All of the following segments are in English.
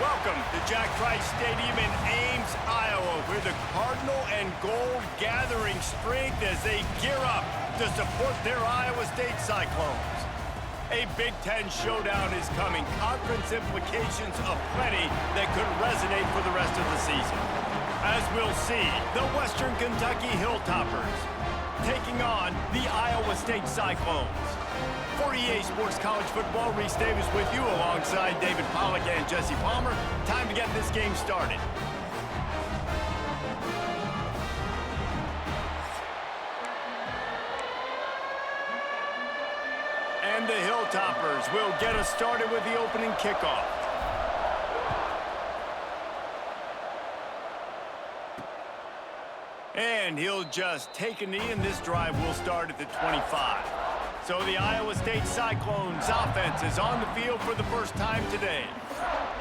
Welcome to Jack Trice Stadium in Ames, Iowa, where the Cardinal and Gold gathering strength as they gear up to support their Iowa State Cyclones. A Big Ten showdown is coming, conference implications aplenty that could resonate for the rest of the season. As we'll see, the Western Kentucky Hilltoppers taking on the Iowa State Cyclones. For EA Sports College Football, Reese Davis with you alongside David Pollack and Jesse Palmer. Time to get this game started. And the Hilltoppers will get us started with the opening kickoff. And he'll just take a knee, and this drive will start at the 25. So the Iowa State Cyclones offense is on the field for the first time today.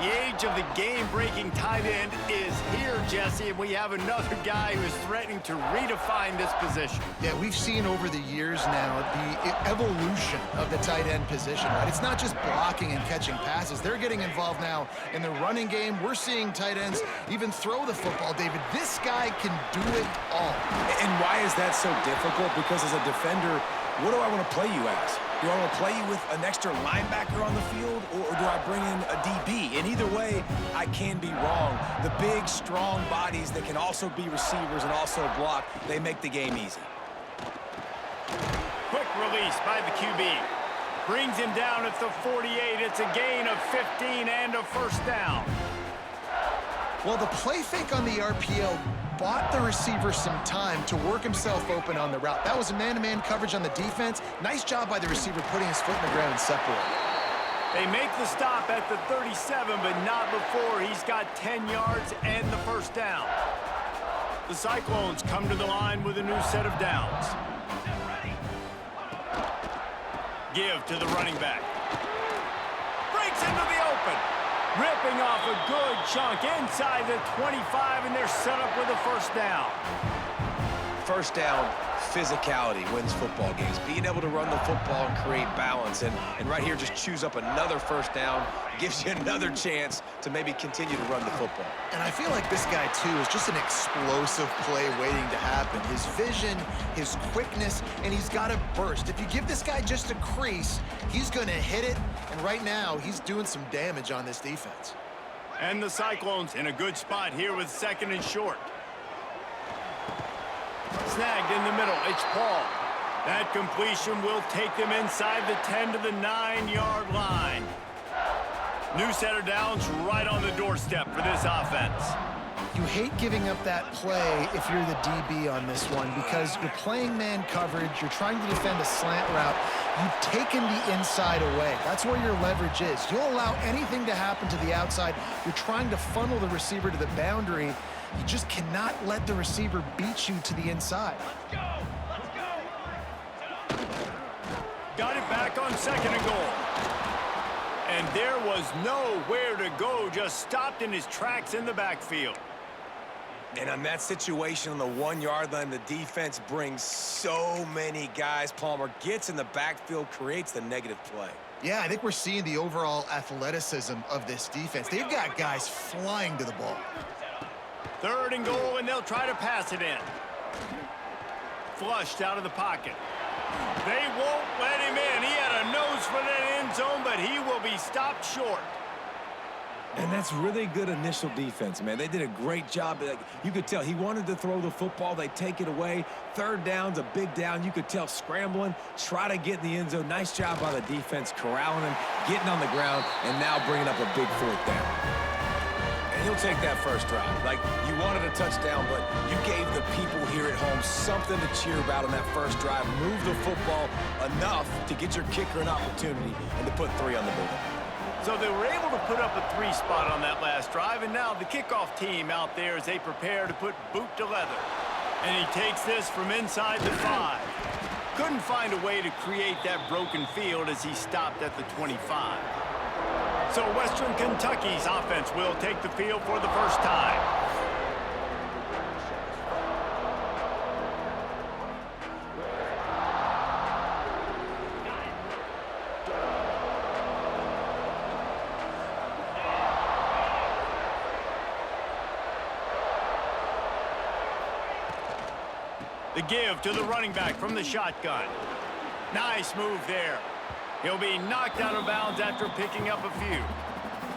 The age of the game-breaking tight end is here, Jesse, and we have another guy who is threatening to redefine this position. Yeah, we've seen over the years now the evolution of the tight end position, right? It's not just blocking and catching passes. They're getting involved now in the running game. We're seeing tight ends even throw the football, David. This guy can do it all. And why is that so difficult? Because as a defender, what do I want to play you as? Do I want to play you with an extra linebacker on the field, or do I bring in a DB? And either way, I can be wrong. The big, strong bodies that can also be receivers and also block, they make the game easy. Quick release by the QB. Brings him down at the 48. It's a gain of 15 and a first down. Well, the play fake on the RPO bought the receiver some time to work himself open on the route. That was a man-to-man coverage on the defense. Nice job by the receiver putting his foot in the ground and separating. They make the stop at the 37, but not before he's got 10 yards and the first down. The Cyclones come to the line with a new set of downs. Give to the running back. Breaks into the open. Ripping off a good chunk inside the 25, and they're set up with a first down. First down, physicality wins football games. Being able to run the football and create balance. And right here, just choose up another first down, gives you another chance to maybe continue to run the football. And I feel like this guy, too, is just an explosive play waiting to happen. His vision, his quickness, and he's got a burst. If you give this guy just a crease, he's going to hit it. And right now, he's doing some damage on this defense. And the Cyclones in a good spot here with second and short. Snagged in the middle, it's Paul. That completion will take them inside the 10 to the 9-yard line. New set of downs right on the doorstep for this offense. You hate giving up that play if you're the DB on this one because you're playing man coverage, you're trying to defend a slant route. You've taken the inside away. That's where your leverage is. You'll allow anything to happen to the outside. You're trying to funnel the receiver to the boundary. You just cannot let the receiver beat you to the inside. Let's go! Let's go! Got it back on second and goal. And there was nowhere to go, just stopped in his tracks in the backfield. And on that situation on the 1-yard line, the defense brings so many guys. Palmer gets in the backfield, creates the negative play. Yeah, I think we're seeing the overall athleticism of this defense. They've got guys flying to the ball. Third and goal, and they'll try to pass it in. Flushed out of the pocket. They won't let him in. He had a nose for that end zone, but he will be stopped short. And that's really good initial defense, man. They did a great job. You could tell he wanted to throw the football. They take it away. Third down's a big down. You could tell scrambling, try to get in the end zone. Nice job by the defense, corralling him, getting on the ground, and now bringing up a big fourth down. And he'll take that first drive. Like, you wanted a touchdown, but you gave the people here at home something to cheer about on that first drive. Move the football enough to get your kicker an opportunity and to put 3 on the board. So they were able to put up a 3 spot on that last drive, and now the kickoff team out there as they prepare to put boot to leather. And he takes this from inside the 5. Couldn't find a way to create that broken field as he stopped at the 25. So Western Kentucky's offense will take the field for the first time. The give to the running back from the shotgun. Nice move there. He'll be knocked out of bounds after picking up a few.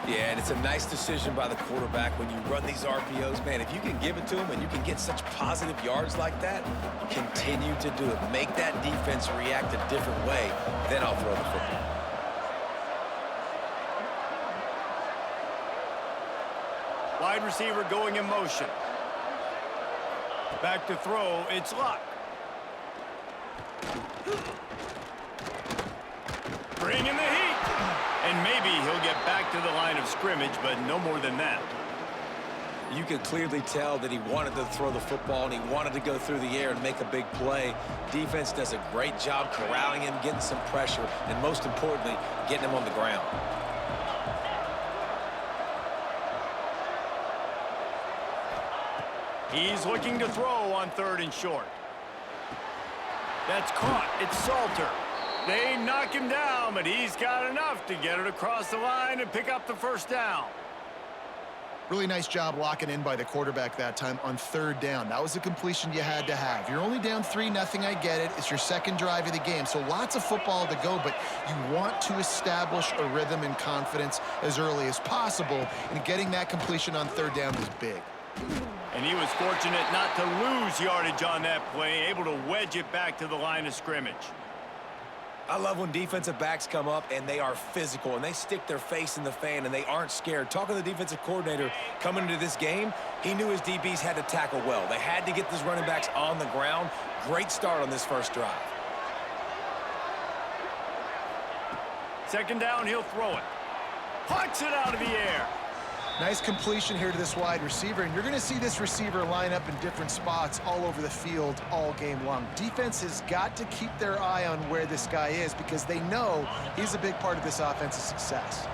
Yeah, and it's a nice decision by the quarterback when you run these RPOs. Man, if you can give it to him and you can get such positive yards like that, continue to do it. Make that defense react a different way, then I'll throw the football. Wide receiver going in motion. Back to throw, it's Luck. Bring in the heat. And maybe he'll get back to the line of scrimmage, but no more than that. You could clearly tell that he wanted to throw the football and he wanted to go through the air and make a big play. Defense does a great job corralling him, getting some pressure, and most importantly, getting him on the ground. He's looking to throw on 3rd and short. That's caught. It's Salter. They knock him down, but he's got enough to get it across the line and pick up the 1st down. Really nice job locking in by the quarterback that time on 3rd down. That was a completion you had to have. You're only down 3-0, I get it. It's your 2nd drive of the game, so lots of football to go, but you want to establish a rhythm and confidence as early as possible, and getting that completion on 3rd down is big. And he was fortunate not to lose yardage on that play, able to wedge it back to the line of scrimmage. I love when defensive backs come up and they are physical and they stick their face in the fan and they aren't scared. Talking to the defensive coordinator coming into this game, he knew his DBs had to tackle well. They had to get these running backs on the ground. Great start on this 1st drive. 2nd down, he'll throw it. Punts it out of the air. Nice completion here to this wide receiver, and you're going to see this receiver line up in different spots all over the field all game long. Defense has got to keep their eye on where this guy is because they know he's a big part of this offense's success.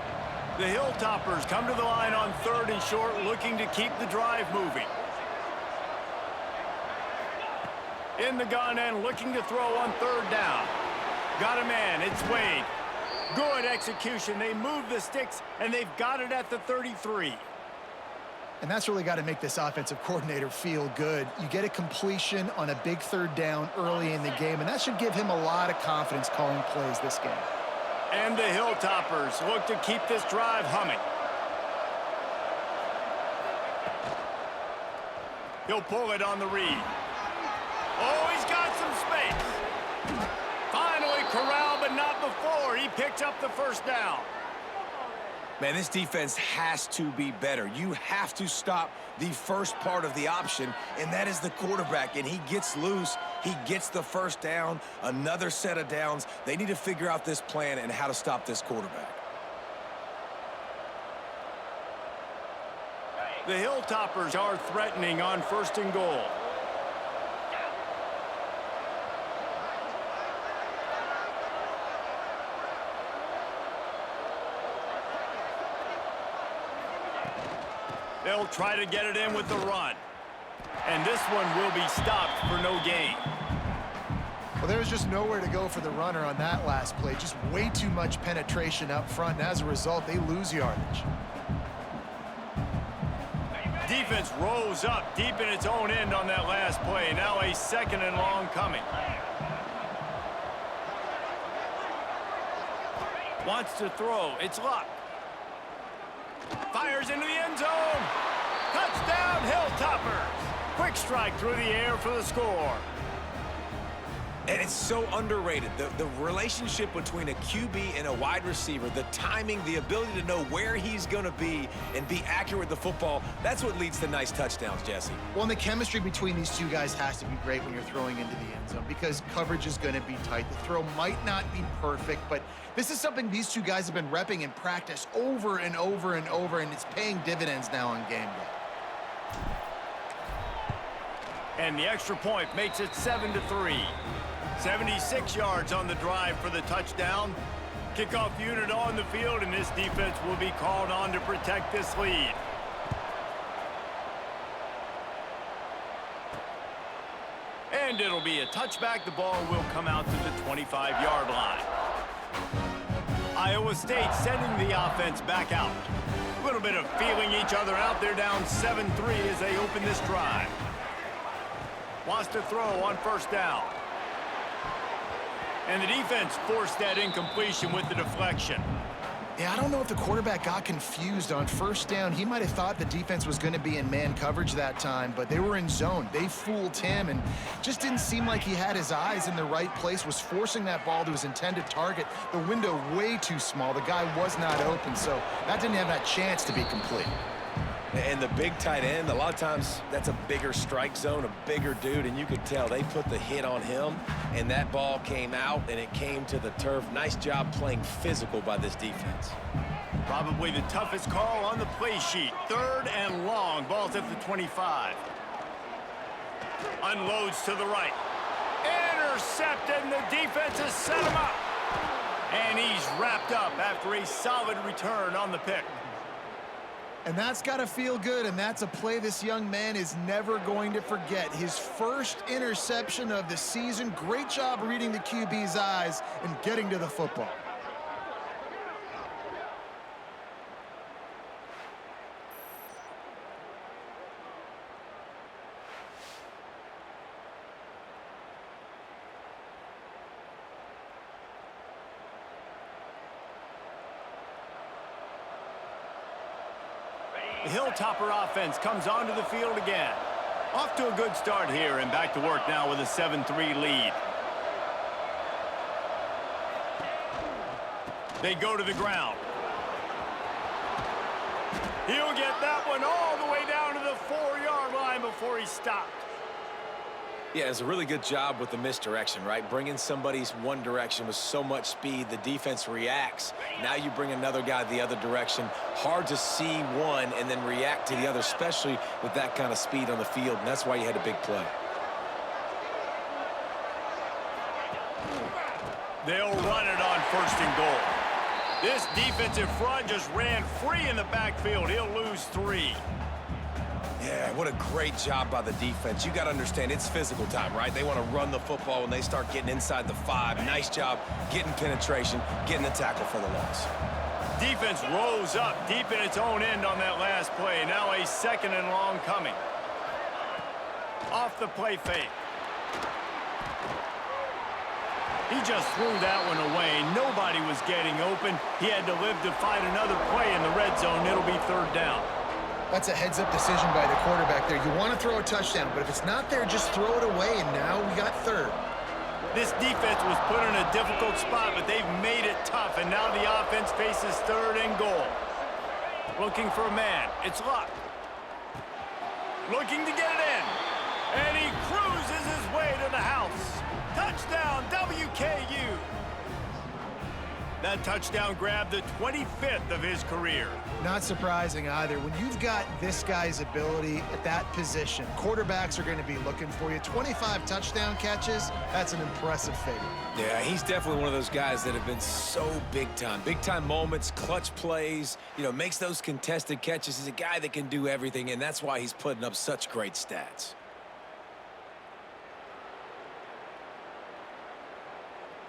The Hilltoppers come to the line on 3rd and short, looking to keep the drive moving. In the gun and looking to throw on 3rd down. Got a man, it's Wade. Good execution. They move the sticks, and they've got it at the 33. And that's really got to make this offensive coordinator feel good. You get a completion on a big 3rd down early in the game, and that should give him a lot of confidence calling plays this game. And the Hilltoppers look to keep this drive humming. He'll pull it on the read. Oh, he's got some space. Finally corralled, but not before. He picked up the 1st down. Man, this defense has to be better. You have to stop the first part of the option, and that is the quarterback. And he gets loose. He gets the 1st down, another set of downs. They need to figure out this plan and how to stop this quarterback. The Hilltoppers are threatening on 1st and goal. They'll try to get it in with the run. And this one will be stopped for no gain. Well, there was just nowhere to go for the runner on that last play. Just way too much penetration up front, and as a result, they lose yardage. Defense rose up deep in its own end on that last play. Now a 2nd and long coming. Wants to throw. It's Luck. Fires into the end zone. Touchdown, Hilltoppers. Quick strike through the air for the score. And it's so underrated. The relationship between a QB and a wide receiver, the timing, the ability to know where he's going to be and be accurate with the football, that's what leads to nice touchdowns, Jesse. Well, and the chemistry between these two guys has to be great when you're throwing into the end zone because coverage is going to be tight. The throw might not be perfect, but this is something these two guys have been repping in practice over and over and over, and it's paying dividends now on game day. And the extra point makes it 7-3. 76 yards on the drive for the touchdown. Kickoff unit on the field, and this defense will be called on to protect this lead. And it'll be a touchback. The ball will come out to the 25-yard line. Iowa State sending the offense back out. A little bit of feeling each other out. They're down 7-3 as they open this drive. Wants to throw on first down. And the defense forced that incompletion with the deflection. Yeah, I don't know if the quarterback got confused on first down. He might have thought the defense was going to be in man coverage that time, but they were in zone. They fooled him and just didn't seem like he had his eyes in the right place, was forcing that ball to his intended target. The window way too small. The guy was not open, so that didn't have that chance to be complete. And the big tight end, a lot of times that's a bigger strike zone, a bigger dude, and you could tell they put the hit on him, and that ball came out, and it came to the turf. Nice job playing physical by this defense. Probably the toughest call on the play sheet. 3rd and long. Ball's at the 25. Unloads to the right. Intercepted, and the defense has set him up. And he's wrapped up after a solid return on the pick. And that's got to feel good, and that's a play this young man is never going to forget. His first interception of the season. Great job reading the QB's eyes and getting to the football. The Hilltopper offense comes onto the field again. Off to a good start here and back to work now with a 7-3 lead. They go to the ground. He'll get that one all the way down to the 4-yard line before he stopped. Yeah, it's a really good job with the misdirection, right? Bringing somebody's one direction with so much speed, the defense reacts. Now you bring another guy the other direction. Hard to see one and then react to the other, especially with that kind of speed on the field, and that's why you had a big play. They'll run it on 1st and goal. This defensive front just ran free in the backfield. He'll lose 3. Yeah, what a great job by the defense. You got to understand, it's physical time, right? They want to run the football when they start getting inside the 5. Nice job getting penetration, getting the tackle for the loss. Defense rose up deep in its own end on that last play. Now a 2nd and long coming. Off the play fake. He just threw that one away. Nobody was getting open. He had to live to find another play in the red zone. It'll be 3rd down. That's a heads-up decision by the quarterback there. You want to throw a touchdown, but if it's not there, just throw it away, and now we got 3rd. This defense was put in a difficult spot, but they've made it tough, and now the offense faces 3rd and goal. Looking for a man. It's Luck. Looking to get it in. And he cruises his way to the house. Touchdown, WKU. That touchdown grabbed the 25th of his career. Not surprising either. When you've got this guy's ability at that position, quarterbacks are going to be looking for you. 25 touchdown catches, that's an impressive figure. Yeah, he's definitely one of those guys that have been so big time. Big time moments, clutch plays, you know, makes those contested catches. He's a guy that can do everything, and that's why he's putting up such great stats.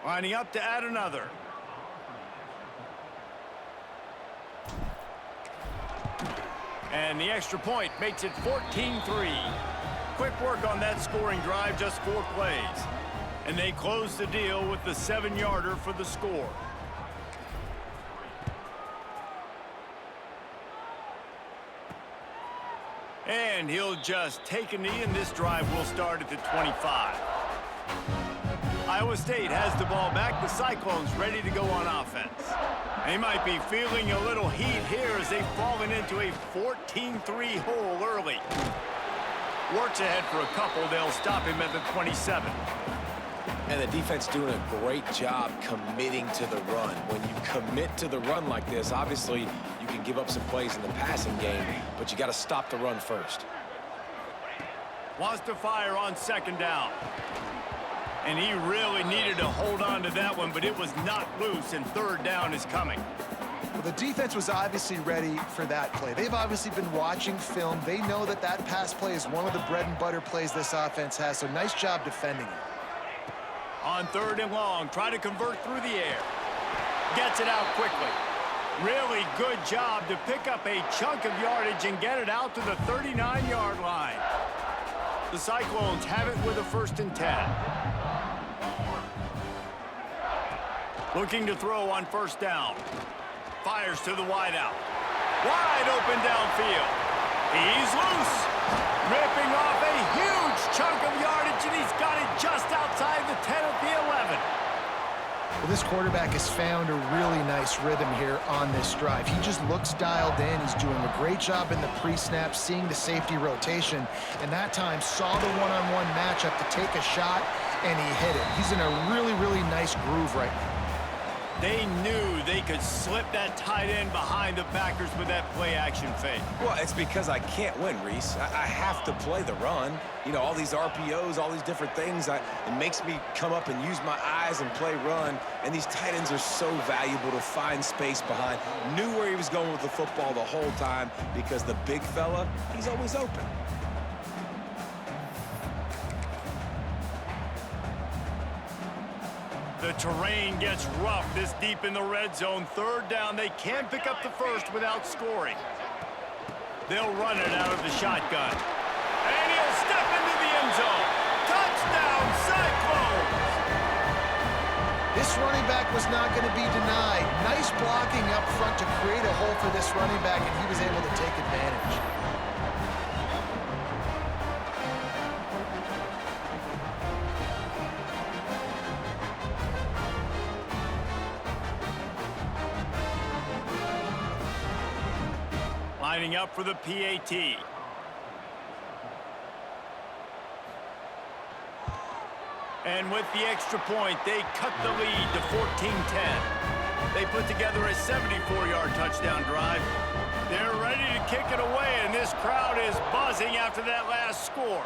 Lining up to add another. And the extra point makes it 14-3. Quick work on that scoring drive, just 4 plays. And they close the deal with the 7-yarder for the score. And he'll just take a knee, and this drive will start at the 25. Iowa State has the ball back. The Cyclones ready to go on offense. They might be feeling a little heat here as they've fallen into a 14-3 hole early. Works ahead for a couple. They'll stop him at the 27. And the defense doing a great job committing to the run. When you commit to the run like this, obviously you can give up some plays in the passing game, but you got to stop the run first. Wants to fire on 2nd down. And he really needed to hold on to that one, but it was not loose, and 3rd down is coming. Well, the defense was obviously ready for that play. They've obviously been watching film. They know that that pass play is one of the bread and butter plays this offense has, so nice job defending it. On 3rd and long, try to convert through the air. Gets it out quickly. Really good job to pick up a chunk of yardage and get it out to the 39-yard line. The Cyclones have it with a 1st and 10. Looking to throw on 1st down. Fires to the wideout. Wide open downfield. He's loose. Ripping off a huge chunk of yardage, and he's got it just outside the 10 at the 11. Well, this quarterback has found a really nice rhythm here on this drive. He just looks dialed in. He's doing a great job in the pre-snap, seeing the safety rotation, and that time saw the one-on-one matchup to take a shot, and he hit it. He's in a really, really nice groove right now. They knew they could slip that tight end behind the backers with that play-action fake. Well, it's because I can't win, Reese. I have to play the run. You know, all these RPOs, all these different things. It makes me come up and use my eyes and play run. And these tight ends are so valuable to find space behind. Knew where he was going with the football the whole time because the big fella, he's always open. The terrain gets rough this deep in the red zone. 3rd down, they can't pick up the 1st without scoring. They'll run it out of the shotgun. And he'll step into the end zone. Touchdown, Cyclones! This running back was not going to be denied. Nice blocking up front to create a hole for this running back, and he was able to take advantage. Lining up for the PAT. And with the extra point, they cut the lead to 14-10. They put together a 74-yard touchdown drive. They're ready to kick it away, and this crowd is buzzing after that last score.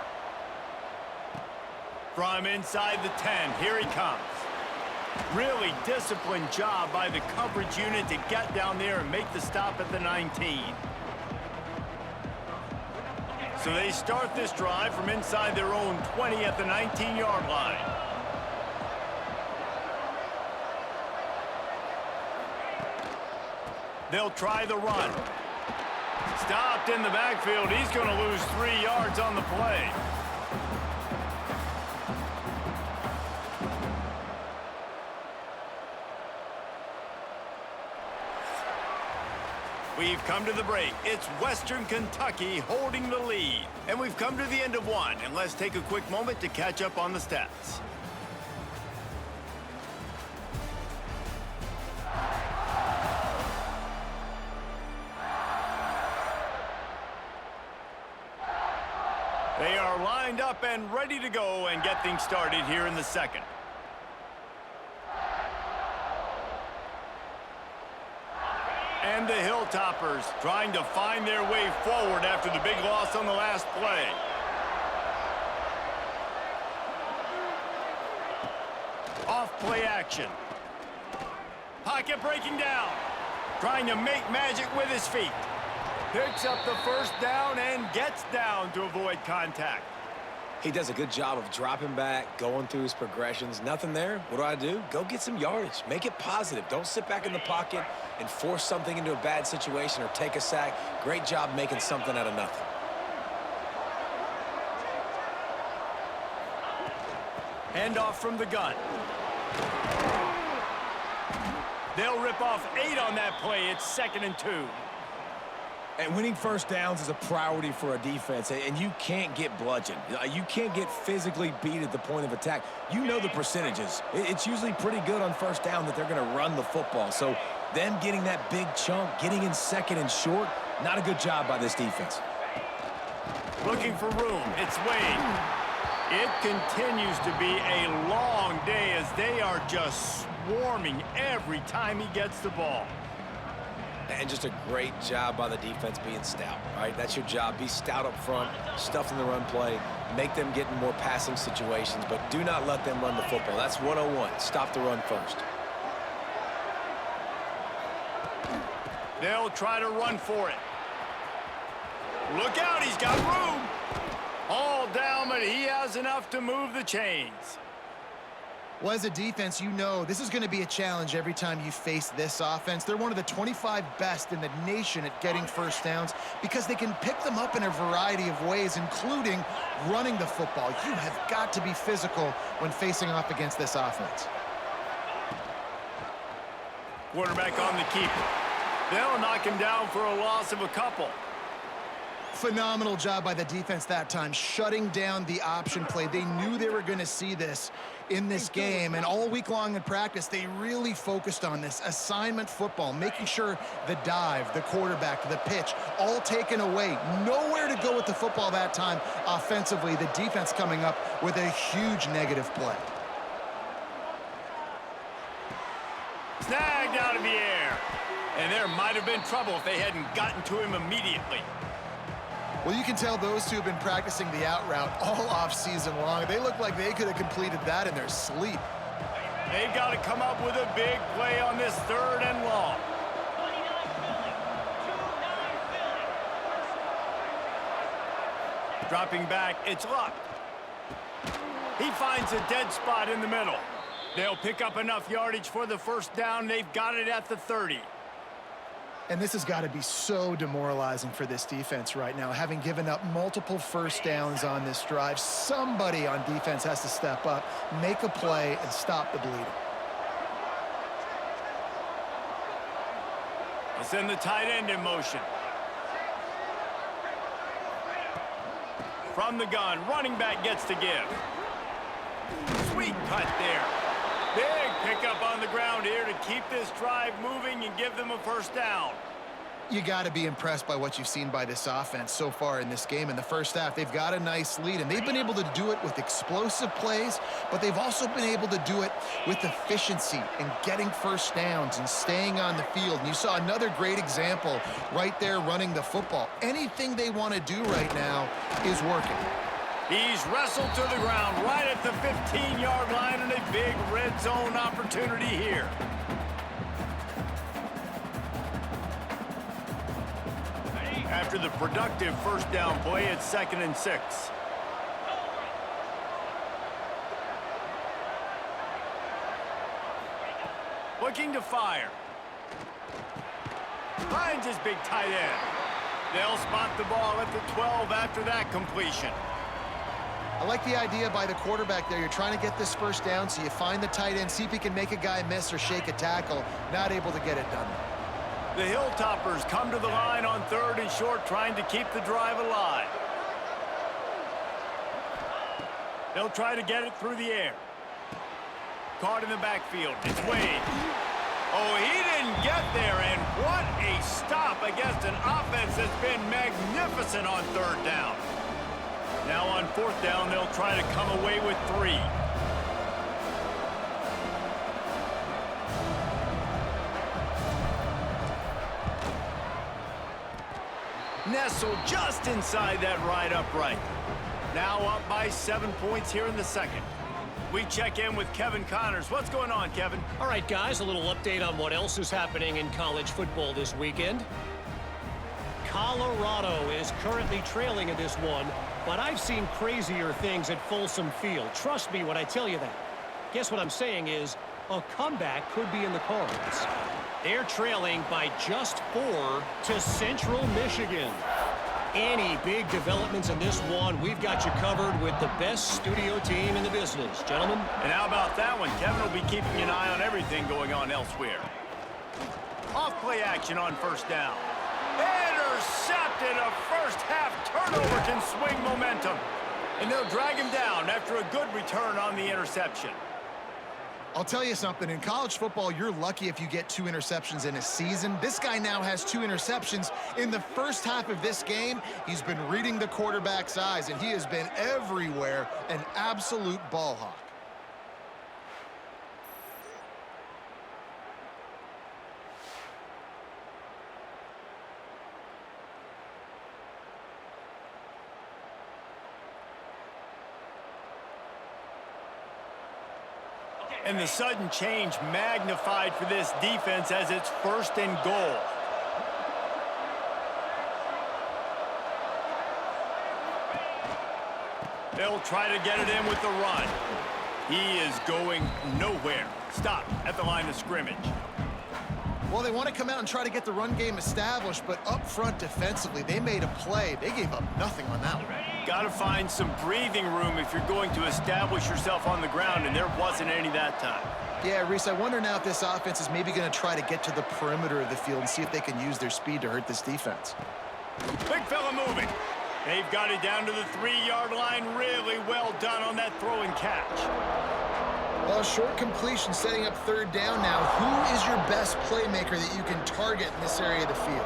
From inside the 10, here he comes. Really disciplined job by the coverage unit to get down there and make the stop at the 19. So they start this drive from inside their own 20 at the 19-yard line. They'll try the run. Stopped in the backfield. He's going to lose 3 yards on the play. We've come to the break. It's Western Kentucky holding the lead. And we've come to the end of one. And let's take a quick moment to catch up on the stats. They are lined up and ready to go and get things started here in the 2nd. And the Hilltoppers trying to find their way forward after the big loss on the last play. Off play action. Pocket breaking down. Trying to make magic with his feet. Picks up the 1st down and gets down to avoid contact. He does a good job of dropping back, going through his progressions. Nothing there. What do? Go get some yardage. Make it positive. Don't sit back in the pocket and force something into a bad situation or take a sack. Great job making something out of nothing. Handoff from the gun. They'll rip off 8 on that play. It's 2nd and 2. And winning 1st downs is a priority for a defense, and you can't get bludgeoned. You can't get physically beat at the point of attack. You know the percentages. It's usually pretty good on 1st down that they're going to run the football. So them getting that big chunk, getting in 2nd and short, not a good job by this defense. Looking for room. It's Wade. It continues to be a long day as they are just swarming every time he gets the ball. And just a great job by the defense being stout, right? That's your job. Be stout up front, stuff in the run play, make them get in more passing situations, but do not let them run the football. That's 101. Stop the run first. They'll try to run for it. Look out, he's got room. All down, but he has enough to move the chains. Well, as a defense, you know this is going to be a challenge every time you face this offense. They're one of the 25 best in the nation at getting first downs because they can pick them up in a variety of ways, including running the football. You have got to be physical when facing off against this offense. Quarterback on the keeper. They'll knock him down for a loss of a couple. Phenomenal job by the defense that time, shutting down the option play. They knew they were going to see this in this game, and all week long in practice, they really focused on this assignment football, making sure the dive, the quarterback, the pitch, all taken away. Nowhere to go with the football that time offensively. The defense coming up with a huge negative play. Snagged out of the air. And there might have been trouble if they hadn't gotten to him immediately. Well, you can tell those two have been practicing the out route all off season long. They look like they could have completed that in their sleep. They've got to come up with a big play on this 3rd and long. Dropping back, it's Luck. He finds a dead spot in the middle. They'll pick up enough yardage for the first down. They've got it at the 30. And this has got to be so demoralizing for this defense right now, having given up multiple first downs on this drive. Somebody on defense has to step up, make a play, and stop the bleeding. They'll send the tight end in motion. From the gun, running back gets to give. Sweet cut there. Big pickup on the ground here to keep this drive moving and give them a first down. You got to be impressed by what you've seen by this offense so far in this game. In the first half, they've got a nice lead, and they've been able to do it with explosive plays, but they've also been able to do it with efficiency and getting first downs and staying on the field. And you saw another great example right there running the football. Anything they want to do right now is working. He's wrestled to the ground right at the 15-yard line, and a big red zone opportunity here. After the productive first down play, it's 2nd and 6. Looking to fire. Finds his big tight end. They'll spot the ball at the 12 after that completion. I like the idea by the quarterback there. You're trying to get this first down, so you find the tight end, see if he can make a guy miss or shake a tackle. Not able to get it done. The Hilltoppers come to the line on 3rd and short, trying to keep the drive alive. They'll try to get it through the air. Caught in the backfield. It's Wade. Oh, he didn't get there, and what a stop against an offense that's been magnificent on 3rd down. Now on 4th down, they'll try to come away with 3. Nestled just inside that right upright. Now up by 7 points here in the 2nd. We check in with Kevin Connors. What's going on, Kevin? All right, guys, a little update on what else is happening in college football this weekend. Colorado is currently trailing in this one, but I've seen crazier things at Folsom Field. Trust me when I tell you that. Guess what I'm saying is a comeback could be in the cards. They're trailing by just 4 to Central Michigan. Any big developments in this one, we've got you covered with the best studio team in the business, gentlemen. And how about that one? Kevin will be keeping an eye on everything going on elsewhere. Off play action on 1st down. Intercepted. A first half turnover can swing momentum. And they'll drag him down after a good return on the interception. I'll tell you something, in college football, you're lucky if you get 2 interceptions in a season. This guy now has 2 interceptions. In the first half of this game, he's been reading the quarterback's eyes, and he has been everywhere, an absolute ball hawk. And the sudden change magnified for this defense as it's 1st and goal. They'll try to get it in with the run. He is going nowhere. Stop at the line of scrimmage. Well, they want to come out and try to get the run game established, but up front defensively, they made a play. They gave up nothing on that one. Got to find some breathing room if you're going to establish yourself on the ground, and there wasn't any that time. Yeah, Reese, I wonder now if this offense is maybe going to try to get to the perimeter of the field and see if they can use their speed to hurt this defense. Big fella moving. They've got it down to the 3-yard line. Really well done on that throw and catch. Well, short completion setting up third down now. Who is your best playmaker that you can target in this area of the field?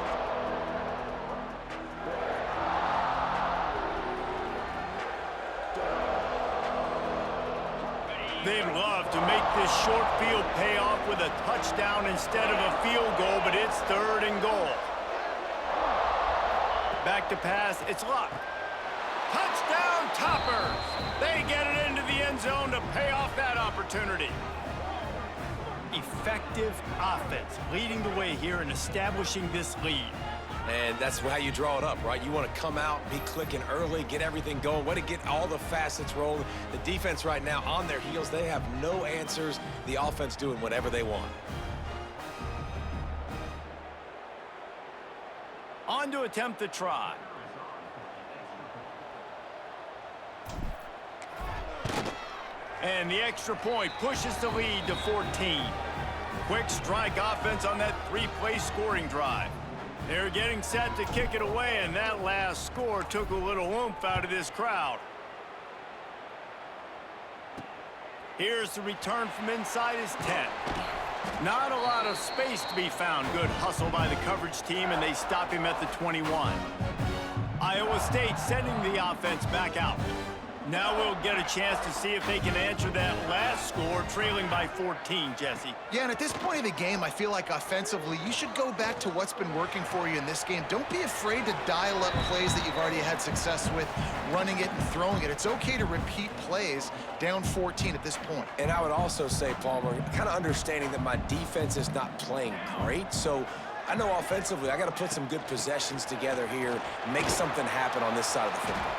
They'd love to make this short field pay off with a touchdown instead of a field goal, but it's 3rd and goal. Back to pass, it's Luck. Touchdown, Toppers! They get it into the end zone to pay off that opportunity. Effective offense, leading the way here and establishing this lead. And that's how you draw it up, right? You want to come out, be clicking early, get everything going, way to get all the facets rolling. The defense right now on their heels, they have no answers. The offense doing whatever they want. On to attempt the try. And the extra point pushes the lead to 14. Quick strike offense on that 3-play scoring drive. They're getting set to kick it away, and that last score took a little oomph out of this crowd. Here's the return from inside his 10. Not a lot of space to be found. Good hustle by the coverage team, and they stop him at the 21. Iowa State sending the offense back out. Now we'll get a chance to see if they can answer that last score, trailing by 14, Jesse. Yeah, and at this point of the game, I feel like offensively, you should go back to what's been working for you in this game. Don't be afraid to dial up plays that you've already had success with, running it and throwing it. It's okay to repeat plays down 14 at this point. And I would also say, Palmer, kind of understanding that my defense is not playing great, so I know offensively I got to put some good possessions together here, make something happen on this side of the football.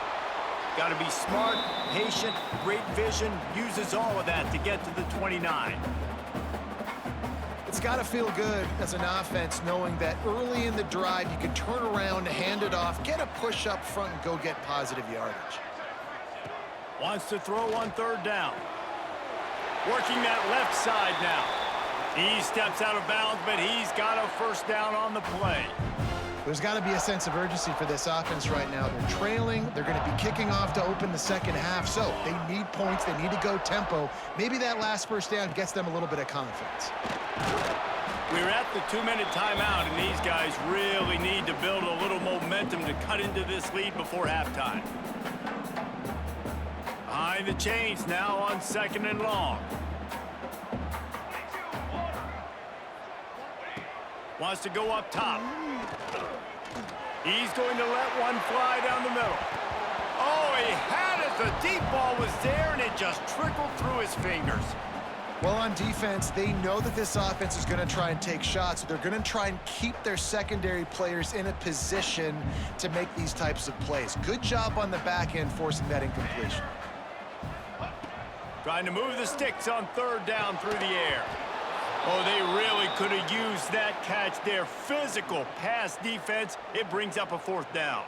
Got to be smart, patient, great vision, uses all of that to get to the 29. It's got to feel good as an offense knowing that early in the drive you can turn around, hand it off, get a push up front, and go get positive yardage. Wants to throw on 3rd down. Working that left side now. He steps out of bounds, but he's got a 1st down on the play. There's got to be a sense of urgency for this offense right now. They're trailing. They're going to be kicking off to open the second half. So they need points. They need to go tempo. Maybe that last 1st down gets them a little bit of confidence. We're at the 2-minute timeout, and these guys really need to build a little momentum to cut into this lead before halftime. Behind the chains now on 2nd and long. Wants to go up top. He's going to let one fly down the middle. Oh, he had it. The deep ball was there, and it just trickled through his fingers. Well, on defense, they know that this offense is going to try and take shots. They're going to try and keep their secondary players in a position to make these types of plays. Good job on the back end forcing that incompletion. Trying to move the sticks on 3rd down through the air. Oh, they really could have used that catch there. Physical pass defense. It brings up a 4th down.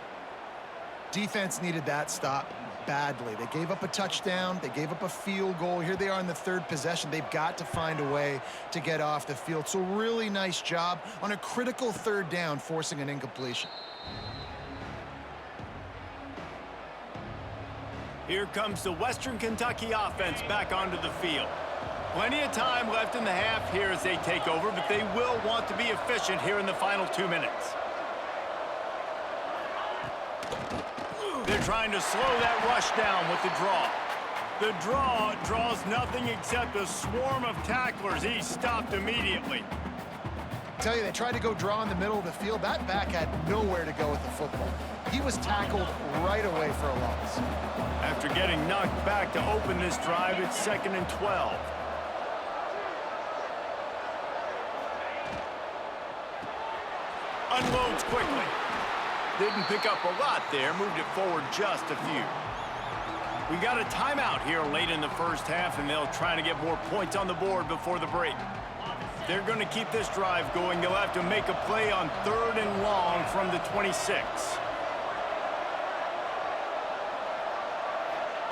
Defense needed that stop badly. They gave up a touchdown. They gave up a field goal. Here they are in the 3rd possession. They've got to find a way to get off the field. So really nice job on a critical 3rd down, forcing an incompletion. Here comes the Western Kentucky offense back onto the field. Plenty of time left in the half here as they take over, but they will want to be efficient here in the final 2 minutes. They're trying to slow that rush down with the draw. The draw draws nothing except a swarm of tacklers. He's stopped immediately. I tell you, they tried to go draw in the middle of the field. That back had nowhere to go with the football. He was tackled right away for a loss. After getting knocked back to open this drive, it's 2nd and 12. Unloads quickly. Didn't pick up a lot there, moved it forward just a few. We got a timeout here late in the first half, and they'll try to get more points on the board before the break. They're going to keep this drive going. They'll have to make a play on 3rd and long from the 26.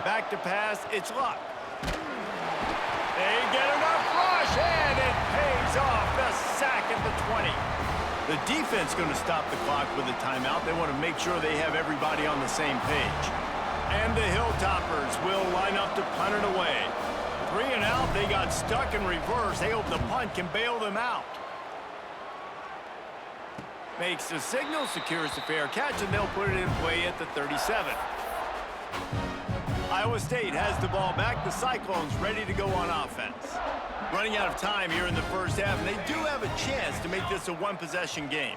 Back to pass, it's Luck. They get enough rush, and it pays off. The sack at the 20. The defense going to stop the clock with a timeout. They want to make sure they have everybody on the same page. And the Hilltoppers will line up to punt it away. 3 and out, they got stuck in reverse. They hope the punt can bail them out. Makes the signal, secures the fair catch, and they'll put it in play at the 37. Iowa State has the ball back. The Cyclones ready to go on offense. Running out of time here in the first half, and they do have a chance to make this a one-possession game.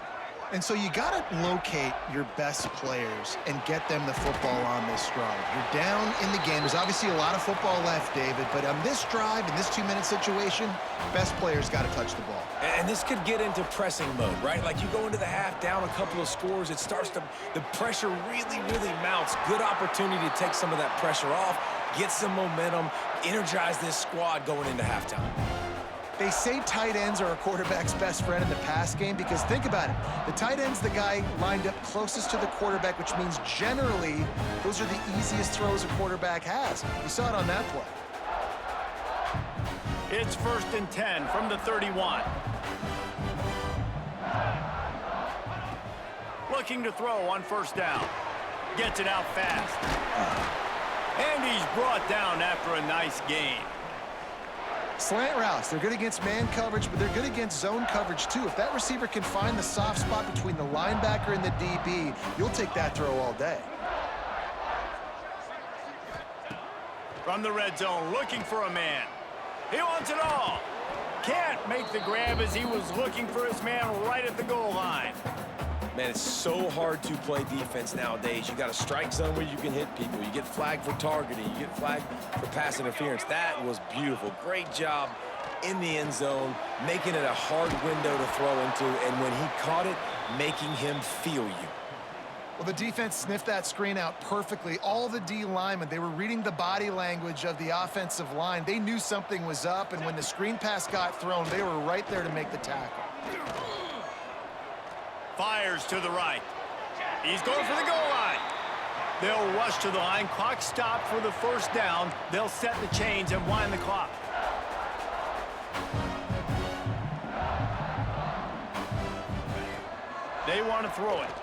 And so you got to locate your best players and get them the football on this drive. You're down in the game. There's obviously a lot of football left, David, but on this drive, in this 2-minute situation, best players got to touch the ball. And this could get into pressing mode, right? Like you go into the half down a couple of scores, it starts to, the pressure really, really mounts. Good opportunity to take some of that pressure off, get some momentum, energize this squad going into halftime. They say tight ends are a quarterback's best friend in the pass game because think about it. The tight end's the guy lined up closest to the quarterback, which means generally those are the easiest throws a quarterback has. You saw it on that play. It's 1st and 10 from the 31. Looking to throw on 1st down. Gets it out fast. And he's brought down after a nice gain. Slant routes, they're good against man coverage, but they're good against zone coverage too. If that receiver can find the soft spot between the linebacker and the DB, you'll take that throw all day. From the red zone, looking for a man. He wants it all. Can't make the grab as he was looking for his man right at the goal line. Man, it's so hard to play defense nowadays. You got a strike zone where you can hit people. You get flagged for targeting. You get flagged for pass interference. That was beautiful. Great job in the end zone, making it a hard window to throw into, and when he caught it, making him feel you. Well, the defense sniffed that screen out perfectly. All the D linemen, they were reading the body language of the offensive line. They knew something was up, and when the screen pass got thrown, they were right there to make the tackle. Fires to the right. He's going for the goal line. They'll rush to the line. Clock stopped for the 1st down. They'll set the chains and wind the clock. They want to throw it.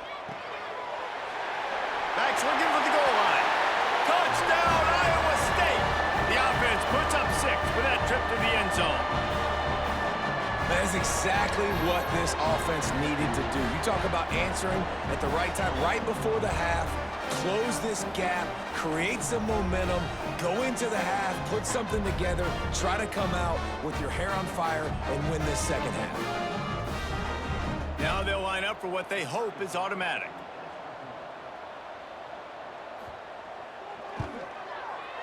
Backs looking for the goal line. Touchdown, Iowa State. The offense puts up 6 for that trip to the end zone. That is exactly what this offense needed to do. You talk about answering at the right time, right before the half, close this gap, create some momentum, go into the half, put something together, try to come out with your hair on fire and win this second half. Now they'll line up for what they hope is automatic.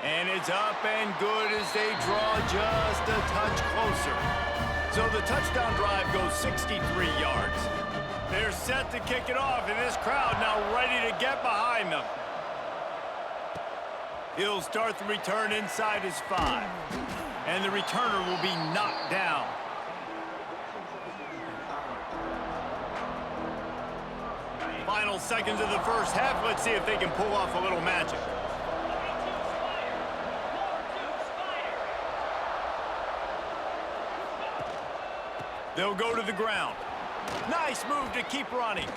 And it's up and good as they draw just a touch closer. So the touchdown drive goes 63 yards. They're set to kick it off, and this crowd now ready to get behind them. He'll start the return inside his 5. And the returner will be knocked down. Final seconds of the first half. Let's see if they can pull off a little magic. They'll go to the ground. Nice move to keep running.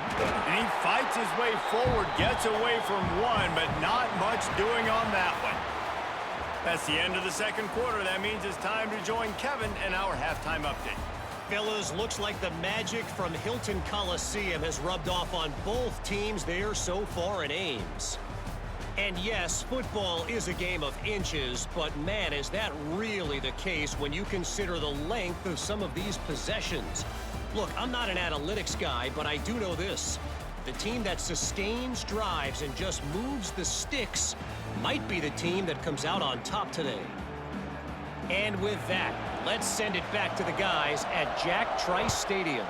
And he fights his way forward, gets away from one, but not much doing on that one. That's the end of the second quarter. That means it's time to join Kevin in our halftime update. Fellas, looks like the magic from Hilton Coliseum has rubbed off on both teams there so far in Ames. And yes, football is a game of inches, but man, is that really the case when you consider the length of some of these possessions. Look, I'm not an analytics guy, but I do know this. The team that sustains drives and just moves the sticks might be the team that comes out on top today. And with that, let's send it back to the guys at Jack Trice Stadium.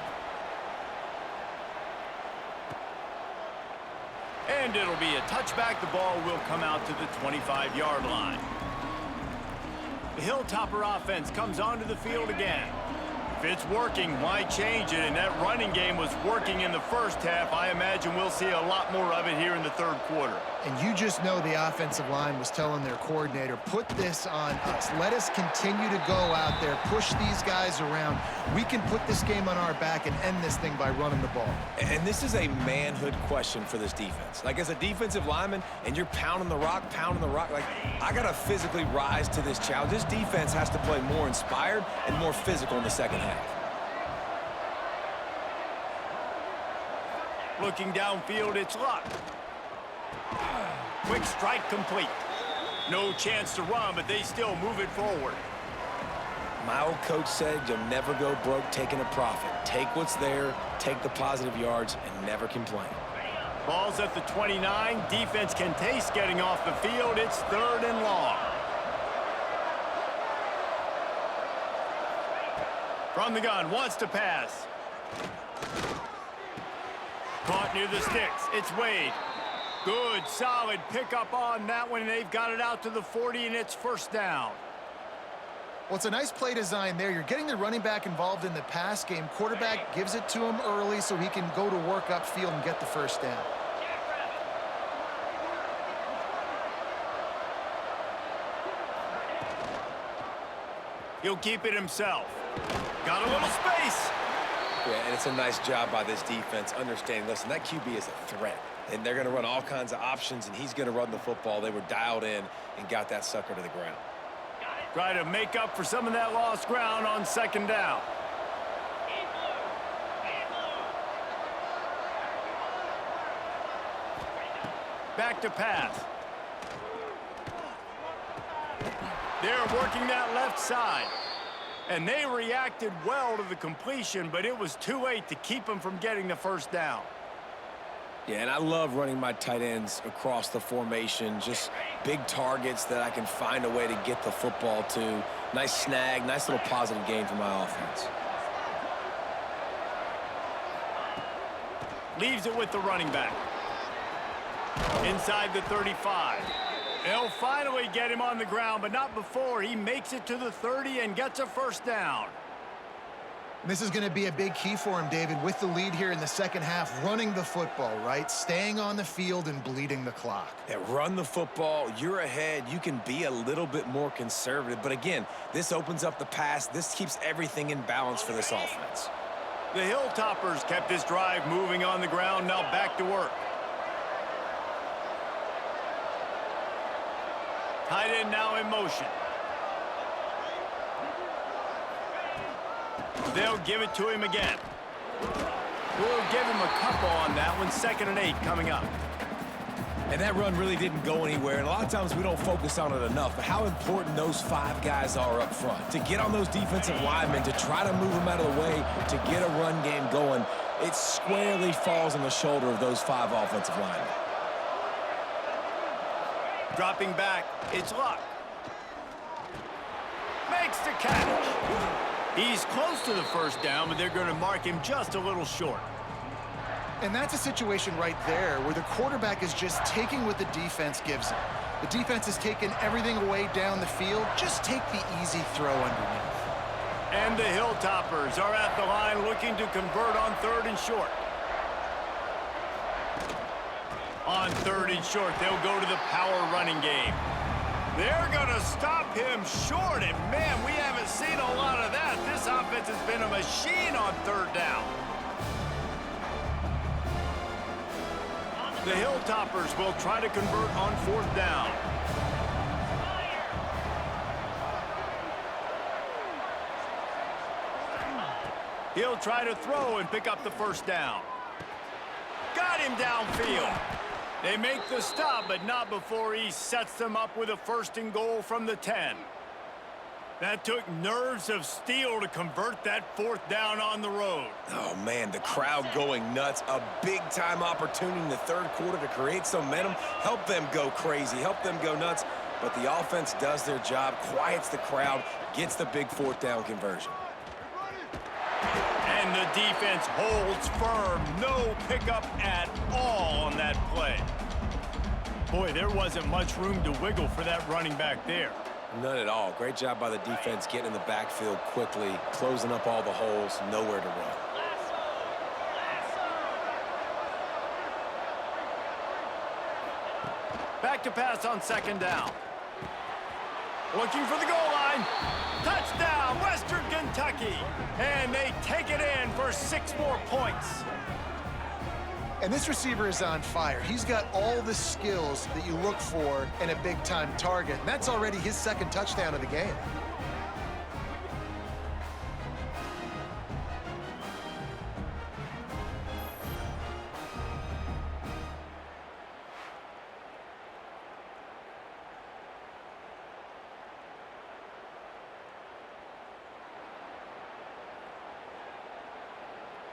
And it'll be a touchback. The ball will come out to the 25-yard line. The Hilltopper offense comes onto the field again. If it's working, why change it? And that running game was working in the first half. I imagine we'll see a lot more of it here in the third quarter. And you just know the offensive line was telling their coordinator, put this on us. Let us continue to go out there, push these guys around. We can put this game on our back and end this thing by running the ball. And this is a manhood question for this defense. Like, as a defensive lineman, and you're pounding the rock, like, I got to physically rise to this challenge. This defense has to play more inspired and more physical in the second half. Looking downfield, it's Luck. Quick strike complete. No chance to run, but they still move it forward. My old coach said you'll never go broke taking a profit. Take what's there, take the positive yards, and never complain. Ball's at the 29. Defense can taste getting off the field. It's 3rd and long. From the gun, wants to pass. Caught near the sticks. It's Wade. Good, solid pickup on that one. They've got it out to the 40, and it's 1st down. Well, it's a nice play design there. You're getting the running back involved in the pass game. Quarterback gives it to him early so he can go to work upfield and get the 1st down. He'll keep it himself. Got a little space. Yeah, and it's a nice job by this defense understanding, listen, that QB is a threat. And they're going to run all kinds of options, and he's going to run the football. They were dialed in and got that sucker to the ground. Try to make up for some of that lost ground on 2nd down. Back to pass. They're working that left side. And they reacted well to the completion, but it was too late to keep them from getting the 1st down. Yeah, and I love running my tight ends across the formation. Just big targets that I can find a way to get the football to. Nice snag, nice little positive gain for my offense. Leaves it with the running back. Inside the 35. They'll finally get him on the ground, but not before. He makes it to the 30 and gets a 1st down. This is going to be a big key for him, David, with the lead here in the second half, running the football, right? Staying on the field and bleeding the clock. Yeah, run the football. You're ahead. You can be a little bit more conservative. But again, this opens up the pass. This keeps everything in balance for this offense. The Hilltoppers kept this drive moving on the ground. Now back to work. Tight end now in motion. They'll give it to him again. We'll give him a couple on that one. 2nd and 8 coming up. And that run really didn't go anywhere. And a lot of times we don't focus on it enough. But how important those 5 guys are up front. To get on those defensive linemen, to try to move them out of the way, to get a run game going, it squarely falls on the shoulder of those 5 offensive linemen. Dropping back, it's Luck. Makes the catch. He's close to the 1st down, but they're going to mark him just a little short. And that's a situation right there where the quarterback is just taking what the defense gives him. The defense is taking everything away down the field. Just take the easy throw underneath. And the Hilltoppers are at the line looking to convert on 3rd and short. On 3rd and short, they'll go to the power running game. They're going to stop him short, and man, we haven't seen a lot of that. This offense has been a machine on 3rd down. The Hilltoppers will try to convert on 4th down. He'll try to throw and pick up the 1st down. Got him downfield. They make the stop, but not before he sets them up with a 1st and goal from the 10. That took nerves of steel to convert that 4th down on the road. Oh, man, the crowd going nuts. A big-time opportunity in the 3rd quarter to create some momentum, help them go crazy, help them go nuts. But the offense does their job, quiets the crowd, gets the big 4th down conversion. And the defense holds firm. No pickup at all on that play. Boy, there wasn't much room to wiggle for that running back there. None at all. Great job by the defense getting in the backfield quickly, closing up all the holes, nowhere to run. Back to pass on second down. Looking for the goal line. Touchdown, Western Kentucky. And they take it in for 6 more points. And this receiver is on fire. He's got all the skills that you look for in a big-time target. And that's already his 2nd touchdown of the game.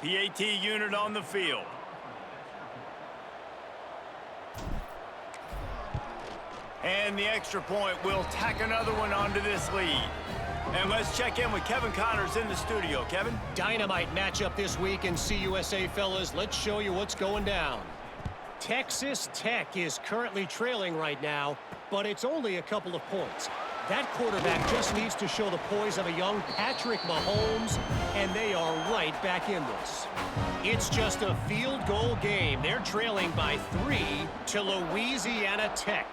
PAT unit on the field. And the extra point will tack another one onto this lead. And let's check in with Kevin Connors in the studio. Kevin? Dynamite matchup this week in CUSA, fellas. Let's show you what's going down. Texas Tech is currently trailing right now, but it's only a couple of points. That quarterback just needs to show the poise of a young Patrick Mahomes, and they are right back in this. It's just a field goal game. They're trailing by 3 to Louisiana Tech.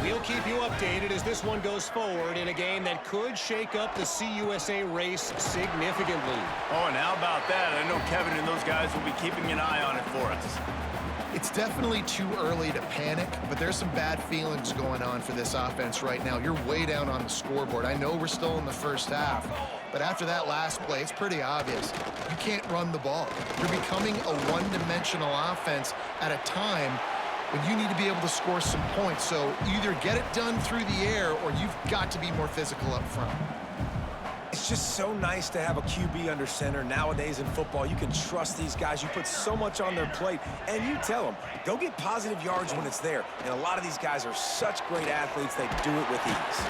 We'll keep you updated as this one goes forward in a game that could shake up the CUSA race significantly. Oh, and how about that? I know Kevin and those guys will be keeping an eye on it for us. It's definitely too early to panic, but there's some bad feelings going on for this offense right now. You're way down on the scoreboard. I know we're still in the first half, but after that last play, it's pretty obvious. You can't run the ball. You're becoming a one-dimensional offense at a time when you need to be able to score some points. So either get it done through the air or you've got to be more physical up front. It's just so nice to have a QB under center. Nowadays in football, you can trust these guys. You put so much on their plate, and you tell them, go get positive yards when it's there. And a lot of these guys are such great athletes, they do it with ease.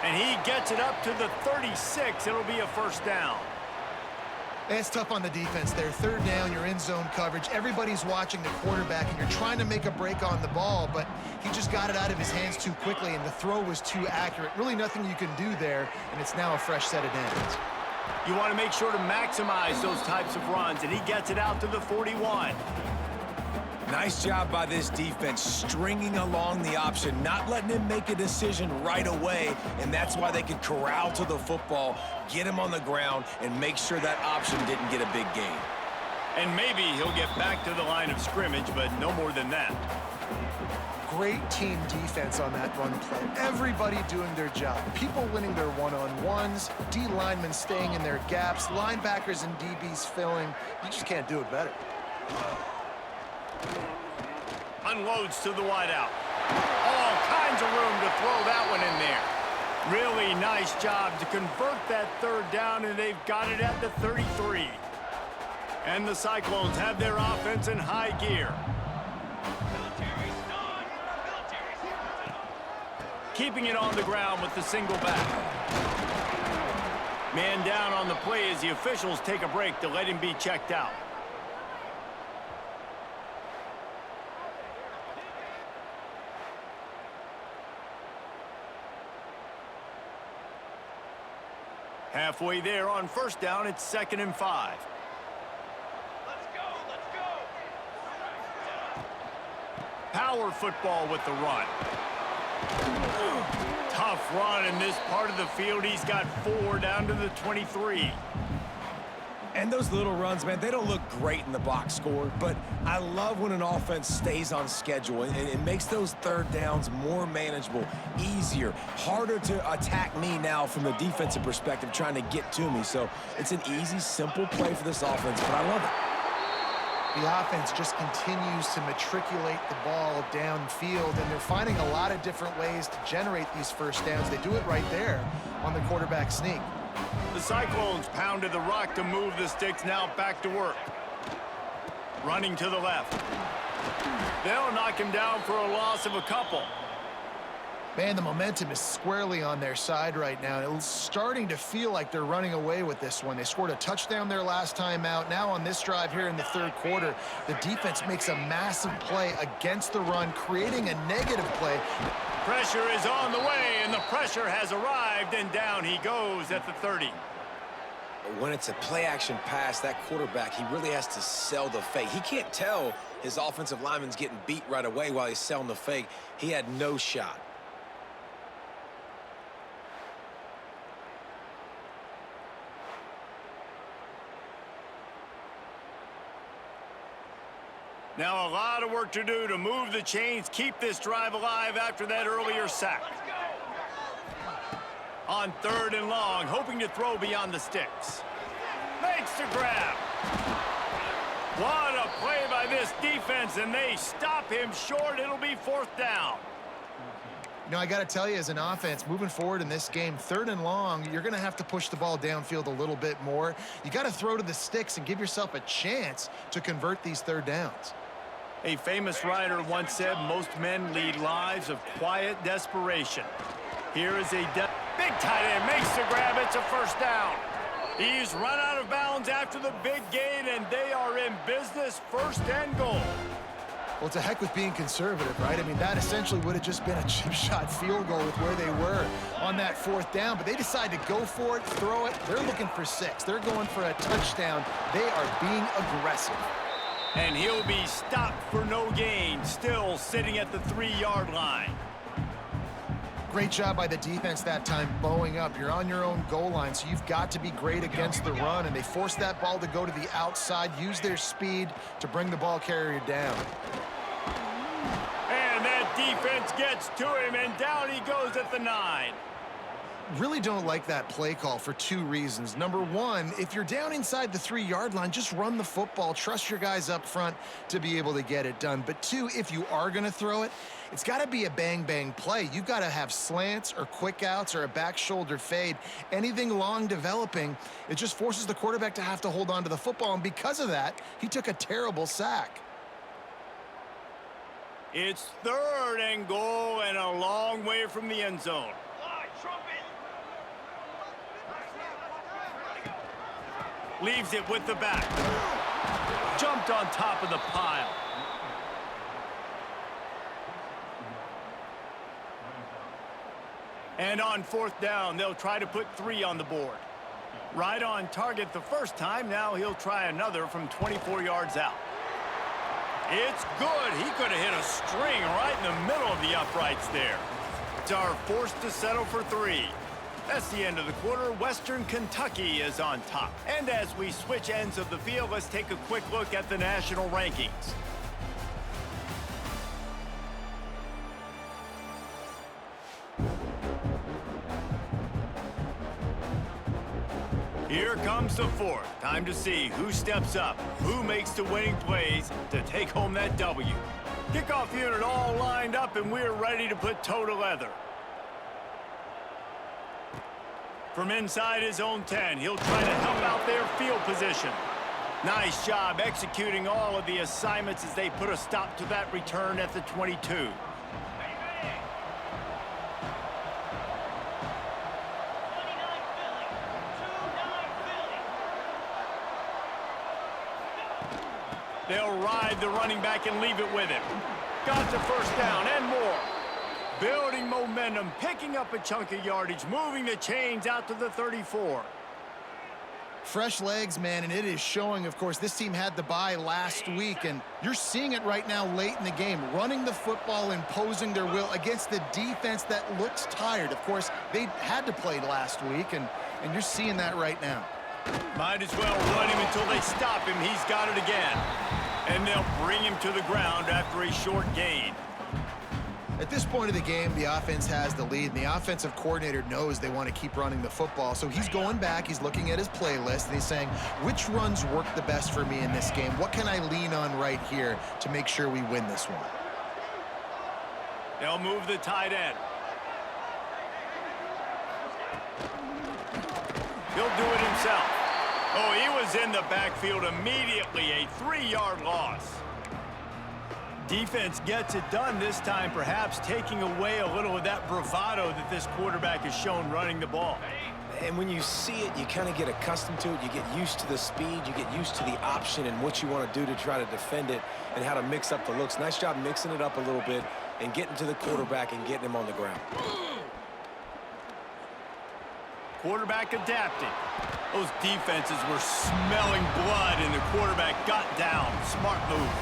And he gets it up to the 36. It'll be a first down. And it's tough on the defense there. 3rd down, you're in zone coverage. Everybody's watching the quarterback, and you're trying to make a break on the ball, but he just got it out of his hands too quickly, and the throw was too accurate. Really nothing you can do there, and it's now a fresh set of downs. You want to make sure to maximize those types of runs, and he gets it out to the 41. Nice job by this defense, stringing along the option, not letting him make a decision right away, and that's why they could corral to the football, get him on the ground, and make sure that option didn't get a big gain. And maybe he'll get back to the line of scrimmage, but no more than that. Great team defense on that run play. Everybody doing their job. People winning their one-on-ones, D linemen staying in their gaps, linebackers and DBs filling. You just can't do it better. Unloads to the wideout. All kinds of room to throw that one in there. Really nice job to convert that 3rd down, and they've got it at the 33. And the Cyclones have their offense in high gear. Keeping it on the ground with the single back. Man down on the play as the officials take a break to let him be checked out. Halfway there on 1st down, it's 2nd and 5. Let's go! Power football with the run. Tough run in this part of the field. He's got 4 down to the 23. And those little runs, man, they don't look great in the box score, but I love when an offense stays on schedule, and it makes those 3rd downs more manageable, easier, harder to attack me now from the defensive perspective, trying to get to me. So it's an easy, simple play for this offense, but I love it. The offense just continues to matriculate the ball downfield, and they're finding a lot of different ways to generate these first downs. They do it right there on the quarterback sneak. The Cyclones pounded the rock to move the sticks, now back to work. Running to the left. They'll knock him down for a loss of a couple. Man, the momentum is squarely on their side right now. It's starting to feel like they're running away with this one. They scored a touchdown their last time out. Now on this drive here in the third quarter, the defense makes a massive play against the run, creating a negative play. Pressure is on the way, and the pressure has arrived, and down he goes at the 30. When it's a play-action pass, that quarterback, he really has to sell the fake. He can't tell his offensive lineman's getting beat right away while he's selling the fake. He had no shot. Now a lot of work to do to move the chains, keep this drive alive after that earlier sack. On 3rd and long, hoping to throw beyond the sticks. Makes the grab. What a play by this defense, and they stop him short. It'll be 4th down. You know, I got to tell you, as an offense, moving forward in this game, 3rd and long, you're going to have to push the ball downfield a little bit more. You got to throw to the sticks and give yourself a chance to convert these 3rd downs. A famous writer once said, most men lead lives of quiet desperation. Here is a big tight end, makes the grab. It's a 1st down. He's run out of bounds after the big gain, and they are in business, 1st and goal. Well, it's a heck with being conservative, right? I mean, that essentially would have just been a chip shot field goal with where they were on that 4th down, but they decide to go for it, throw it. They're looking for 6. They're going for a touchdown. They are being aggressive. And he'll be stopped for no gain, still sitting at the 3-yard line. Great job by the defense that time, bowing up. You're on your own goal line, so you've got to be great against the run, and they force that ball to go to the outside, use their speed to bring the ball carrier down. And that defense gets to him, and down he goes at the 9. Really don't like that play call for 2 reasons. Number 1, if you're down inside the 3-yard line, just run the football. Trust your guys up front to be able to get it done. But 2, if you are going to throw it, it's got to be a bang-bang play. You've got to have slants or quick outs or a back shoulder fade. Anything long developing, it just forces the quarterback to have to hold on to the football. And because of that, he took a terrible sack. It's 3rd and goal and a long way from the end zone. Leaves it with the back. Jumped on top of the pile. And on 4th down, they'll try to put 3 on the board. Right on target the first time. Now he'll try another from 24 yards out. It's good. He could have hit a string right in the middle of the uprights there. Are forced to settle for 3. That's the end of the quarter. Western Kentucky is on top. And as we switch ends of the field, let's take a quick look at the national rankings. Here comes the 4th. Time to see who steps up, who makes the winning plays to take home that W. Kickoff unit all lined up, and we're ready to put toe to leather. From inside his own 10, he'll try to help out their field position. Nice job executing all of the assignments as they put a stop to that return at the 22. They'll ride the running back and leave it with him. Got the 1st down and more. Building momentum, picking up a chunk of yardage, moving the chains out to the 34. Fresh legs, man, and it is showing. Of course, this team had the bye last week, and you're seeing it right now late in the game, running the football, imposing their will against the defense that looks tired. Of course, they had to play last week, and you're seeing that right now. Might as well run him until they stop him. He's got it again. And they'll bring him to the ground after a short gain. At this point of the game, the offense has the lead, and the offensive coordinator knows they want to keep running the football. So he's going back, he's looking at his playlist, and he's saying, which runs work the best for me in this game? What can I lean on right here to make sure we win this one? They'll move the tight end. He'll do it himself. Oh, he was in the backfield immediately, a 3-yard loss. defense gets it done this time, perhaps taking away a little of that bravado that this quarterback has shown running the ball. And when you see it, you kind of get accustomed to it. You get used to the speed. You get used to the option and what you want to do to try to defend it and how to mix up the looks. Nice job mixing it up a little bit and getting to the quarterback and getting him on the ground. Quarterback adapting. Those defenses were smelling blood, and the quarterback got down. Smart move.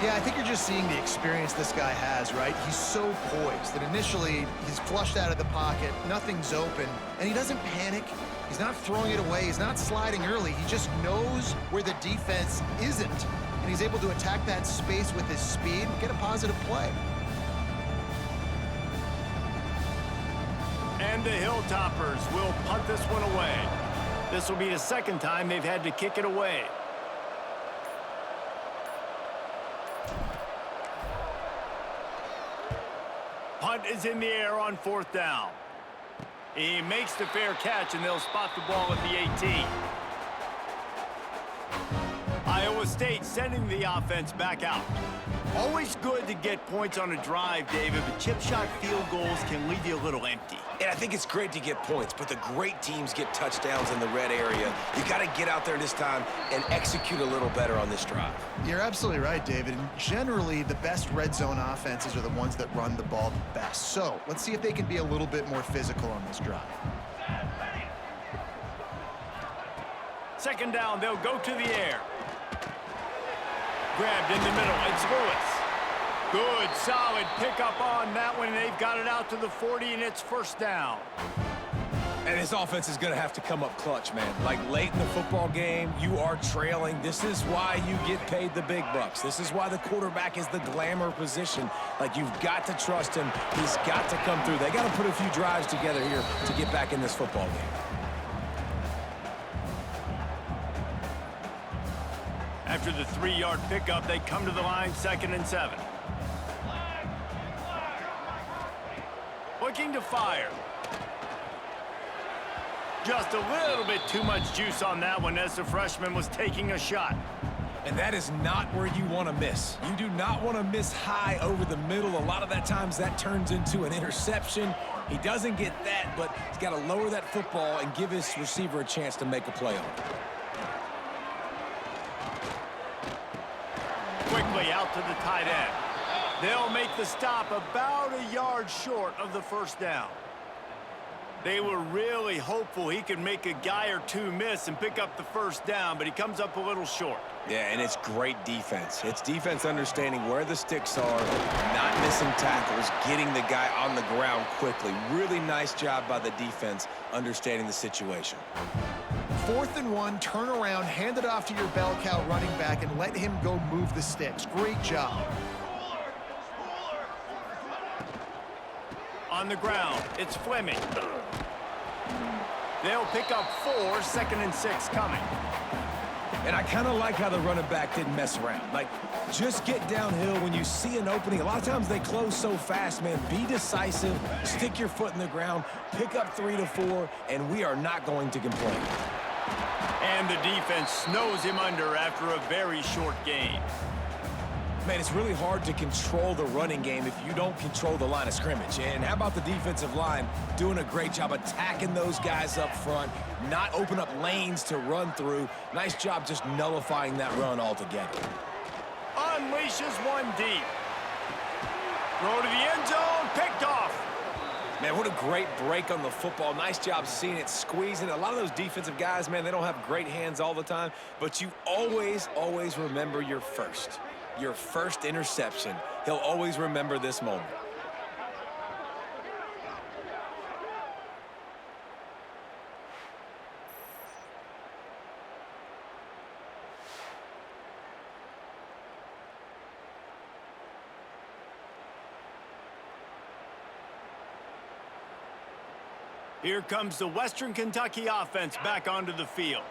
Yeah, I think you're just seeing the experience this guy has, right? He's so poised that initially he's flushed out of the pocket, nothing's open, and he doesn't panic. He's not throwing it away. He's not sliding early. He just knows where the defense isn't, and he's able to attack that space with his speed and get a positive play. And the Hilltoppers will punt this one away. This will be the second time they've had to kick it away. Punt is in the air on 4th down. He makes the fair catch, and they'll spot the ball at the 18. Iowa State sending the offense back out. Always good to get points on a drive, David, but chip shot field goals can leave you a little empty. And I think it's great to get points, but the great teams get touchdowns in the red area. You got to get out there this time and execute a little better on this drive. You're absolutely right, David. And generally, the best red zone offenses are the ones that run the ball the best. So let's see if they can be a little bit more physical on this drive. Second down, they'll go to the air. Grabbed in the middle, it's Lewis. Good, solid pickup on that one, and they've got it out to the 40, and it's 1st down. And his offense is going to have to come up clutch, man. Like late in the football game, you are trailing. This is why you get paid the big bucks. This is why the quarterback is the glamour position. Like, you've got to trust him. He's got to come through. They got to put a few drives together here to get back in this football game. After the 3-yard pickup, they come to the line, 2nd and 7. Looking to fire. Just a little bit too much juice on that one as the freshman was taking a shot. And that is not where you want to miss. You do not want to miss high over the middle. A lot of that times that turns into an interception. He doesn't get that, but he's got to lower that football and give his receiver a chance to make a play on it. Quickly out to the tight end. They'll make the stop about a yard short of the 1st down. They were really hopeful he could make a guy or two miss and pick up the 1st down, but he comes up a little short. Yeah, and it's great defense. It's defense understanding where the sticks are, not missing tackles, getting the guy on the ground quickly. Really nice job by the defense understanding the situation. 4th and 1, turn around, hand it off to your bell cow running back, and let him go move the sticks. Great job. On the ground, it's Fleming. They'll pick up 4, 2nd and 6 coming. And I kind of like how the running back didn't mess around. Like, just get downhill when you see an opening. A lot of times they close so fast, man. Be decisive, stick your foot in the ground, pick up 3 to 4, and we are not going to complain. And the defense snows him under after a very short game. Man, it's really hard to control the running game if you don't control the line of scrimmage. And how about the defensive line doing a great job attacking those guys up front, not open up lanes to run through. Nice job just nullifying that run altogether. Unleashes one deep. Throw to the end zone, picked off. Man, what a great break on the football. Nice job seeing it, squeezing. A lot of those defensive guys, man, they don't have great hands all the time, but you always, always remember your first interception. He'll always remember this moment. Here comes the Western Kentucky offense back onto the field.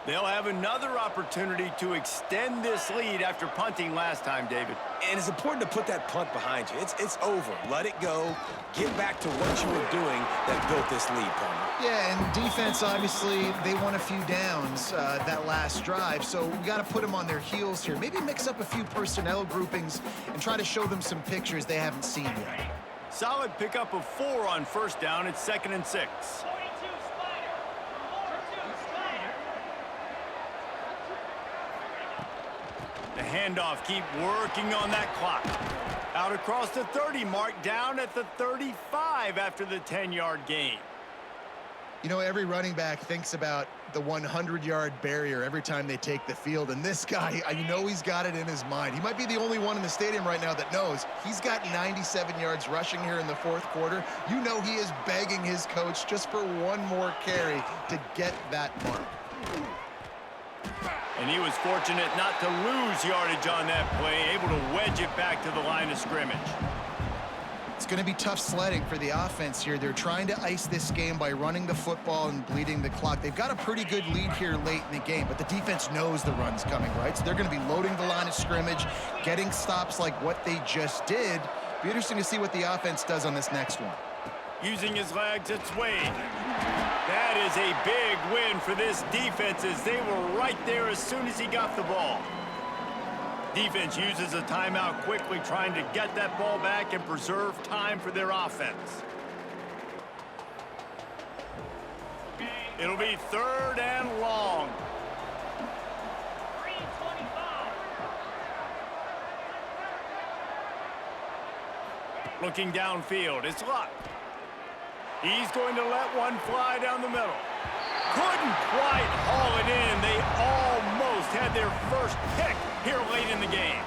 They'll have another opportunity to extend this lead after punting last time, David. And it's important to put that punt behind you. It's over. Let it go. Get back to what you were doing that built this lead, Palmer. Yeah, and defense, obviously, they won a few downs that last drive, so we got to put them on their heels here. Maybe mix up a few personnel groupings and try to show them some pictures they haven't seen yet. Solid pickup of 4 on first down. It's 2nd and 6. 42 Spider. 42 Spider. The handoff, keep working on that clock. Out across the 30 mark, down at the 35 after the 10-yard gain. You know, every running back thinks about the 100-yard barrier every time they take the field, and this guy, I know he's got it in his mind. He might be the only one in the stadium right now that knows he's got 97 yards rushing here in the fourth quarter. You know he is begging his coach just for one more carry to get that mark. And he was fortunate not to lose yardage on that play, able to wedge it back to the line of scrimmage. It's going to be tough sledding for the offense here. They're trying to ice this game by running the football and bleeding the clock. They've got a pretty good lead here late in the game, but the defense knows the run's coming, right? So they're going to be loading the line of scrimmage, getting stops like what they just did. Be interesting to see what the offense does on this next one. Using his legs, it's Wade. That is a big win for this defense as they were right there as soon as he got the ball. Defense uses a timeout quickly, trying to get that ball back and preserve time for their offense. It'll be 3rd and long. 325. Looking downfield, it's Luck. He's going to let one fly down the middle. Couldn't quite haul it in. They almost had their first pick here late in the game.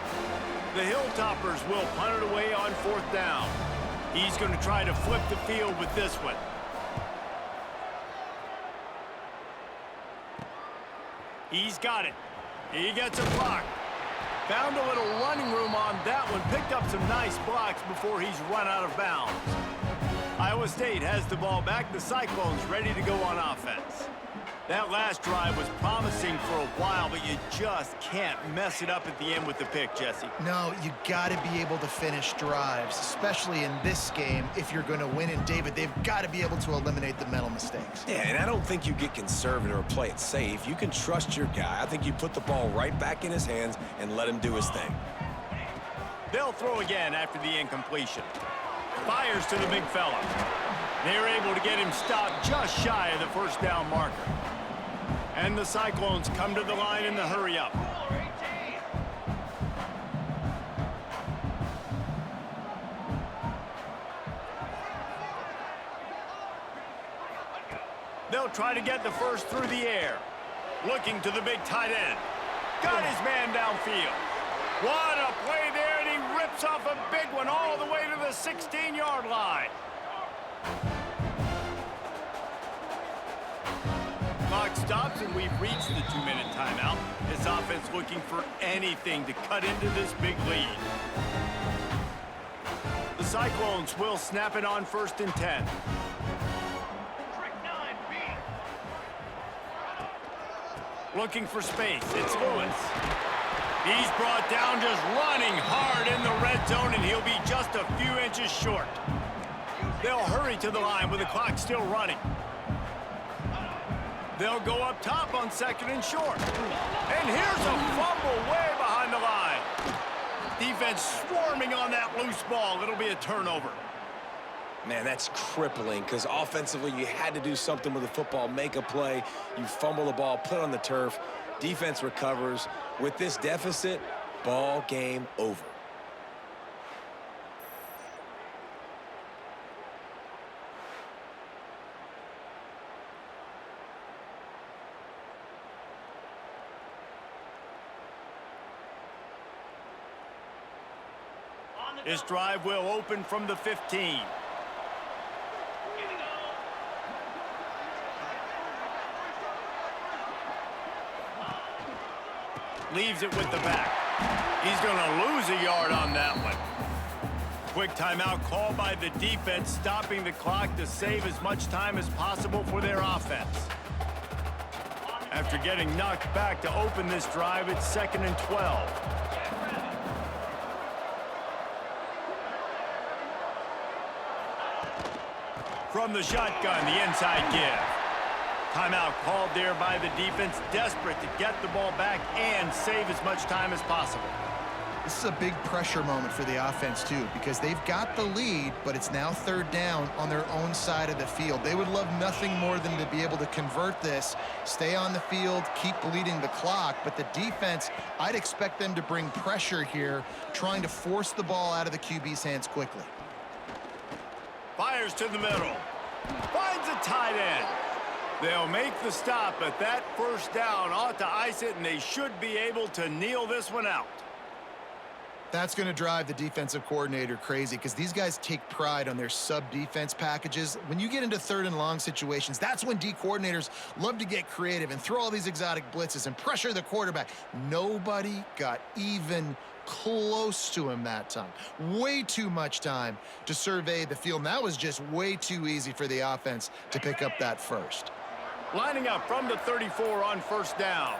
The Hilltoppers will punt it away on 4th down. He's going to try to flip the field with this one. He's got it. He gets a block. Found a little running room on that one. Picked up some nice blocks before he's run out of bounds. Iowa State has the ball back. The Cyclones ready to go on offense. That last drive was promising for a while, but you just can't mess it up at the end with the pick, Jesse. No, you got to be able to finish drives, especially in this game if you're going to win. And, David, they've got to be able to eliminate the mental mistakes. Yeah, and I don't think you get conservative or play it safe. You can trust your guy. I think you put the ball right back in his hands and let him do his thing. They'll throw again after the incompletion. Fires to the big fella. They're able to get him stopped just shy of the 1st down marker. And the Cyclones come to the line in the hurry-up. They'll try to get the first through the air. Looking to the big tight end. Got his man downfield. What a play there, and he rips off a big one all the way to the 16-yard line. Clock stops, and we've reached the 2-minute timeout. This offense looking for anything to cut into this big lead. The Cyclones will snap it on 1st and 10. Looking for space, it's Lewis. He's brought down just running hard in the red zone, and he'll be just a few inches short. They'll hurry to the line with the clock still running. They'll go up top on 2nd and short. And here's a fumble way behind the line. Defense swarming on that loose ball. It'll be a turnover. Man, that's crippling because offensively you had to do something with the football, make a play. You fumble the ball, put it on the turf. Defense recovers. With this deficit, ball game over. This drive will open from the 15. Leaves it with the back. He's going to lose a yard on that one. Quick timeout called by the defense, stopping the clock to save as much time as possible for their offense. After getting knocked back to open this drive, it's 2nd and 12. From the shotgun, the inside give. Timeout called there by the defense, desperate to get the ball back and save as much time as possible. This is a big pressure moment for the offense, too, because they've got the lead, but it's now 3rd down on their own side of the field. They would love nothing more than to be able to convert this, stay on the field, keep bleeding the clock. But the defense, I'd expect them to bring pressure here, trying to force the ball out of the QB's hands quickly. Fires to the middle. Finds a tight end. They'll make the stop, but that 1st down ought to ice it, and they should be able to kneel this one out. That's going to drive the defensive coordinator crazy because these guys take pride on their sub-defense packages. When you get into 3rd and long situations, that's when D coordinators love to get creative and throw all these exotic blitzes and pressure the quarterback. Nobody got even close to him that time. Way too much time to survey the field. And that was just way too easy for the offense to pick up that first. Lining up from the 34 on 1st down.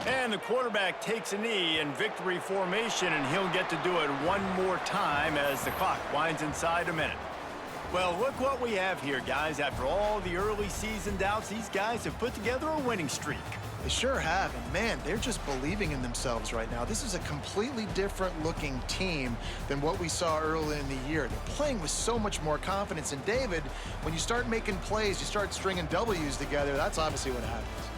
And the quarterback takes a knee in victory formation, and he'll get to do it one more time as the clock winds inside a minute. Well, look what we have here, guys. After all the early season doubts, these guys have put together a winning streak. They sure have, and man, they're just believing in themselves right now. This is a completely different looking team than what we saw early in the year. They're playing with so much more confidence, and David, when you start making plays, you start stringing W's together, that's obviously what happens.